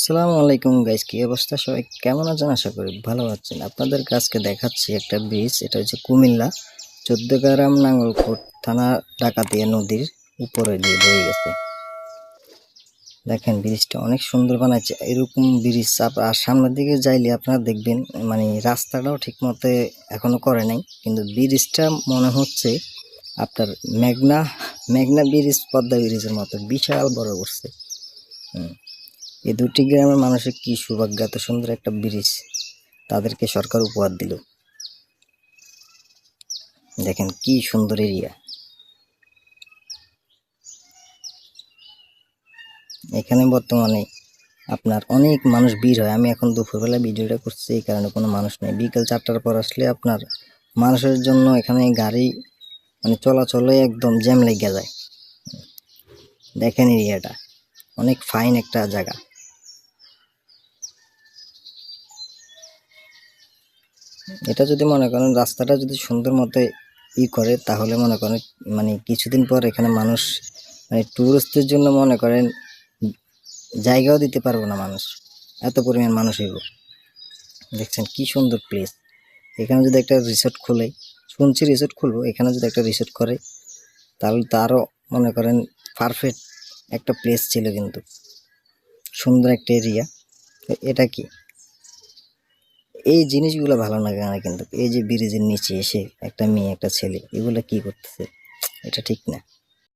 আসসালামু আলাইকুম গাইস, কি অবস্থা? সবাই কেমন আছেন? আশা করি ভালো আছেন। আপনাদের কাছকে দেখাচ্ছি একটা ব্রিজ। এটা হচ্ছে কুমিল্লা ১৪ গ্রাম নাঙ্গলকোট থানা ডাকাতিয়া নদীর উপরে দিয়ে বয়ে গেছে। দেখেন ব্রিজটা অনেক সুন্দর বানাইছে। এরকম ব্রিজ আর সামনের দিকে যাইলে আপনারা দেখবেন মানে রাস্তাটাও ঠিক মতো এখনো করে নাই, কিন্তু ব্রিজটা মনে হচ্ছে আপনার মেঘনা মেঘনা ব্রিজ, পদ্মা ব্রিজের মতো বিশাল বড় করছে। এই দুটি গ্রামের মানুষের কি সৌভাগ্য, এত সুন্দর একটা ব্রিজ তাদেরকে সরকার উপহার দিল। দেখেন কি সুন্দর এরিয়া। এখানে বর্তমানে আপনার অনেক মানুষ ভিড় হয়। আমি এখন দুপুরবেলা ভিডিওটা করছি, এই কারণে কোনো মানুষ নেই। বিকেল 4টার পর আসলে আপনার মানুষের জন্য এখানে গাড়ি মানে চলাচলে একদম জ্যাম লেগে যায়। দেখেন এরিয়াটা অনেক ফাইন একটা জায়গা। এটা যদি মনে করেন রাস্তাটা যদি সুন্দর মতো করে, তাহলে মনে করেন মানে কিছুদিন পর এখানে মানুষ মানে টুরিস্টদের জন্য মনে করেন জায়গাও দিতে পারবো না মানুষ, এত পরিমাণ মানুষ হইব। দেখছেন কি সুন্দর প্লেস। এখানে যদি একটা রিসোর্ট খুলে, শুনছি রিসোর্ট খুলবো, এখানে যদি একটা রিসোর্ট করে তাহলে তো আরও মনে করেন পারফেক্ট একটা প্লেস ছিল। কিন্তু সুন্দর একটা এরিয়া। এটা কি এই জিনিসগুলো ভালো লাগে না, কিন্তু এই যে ব্রিজের নিচে এসে একটা মেয়ে একটা ছেলে এগুলো কি করতেছে, এটা ঠিক না।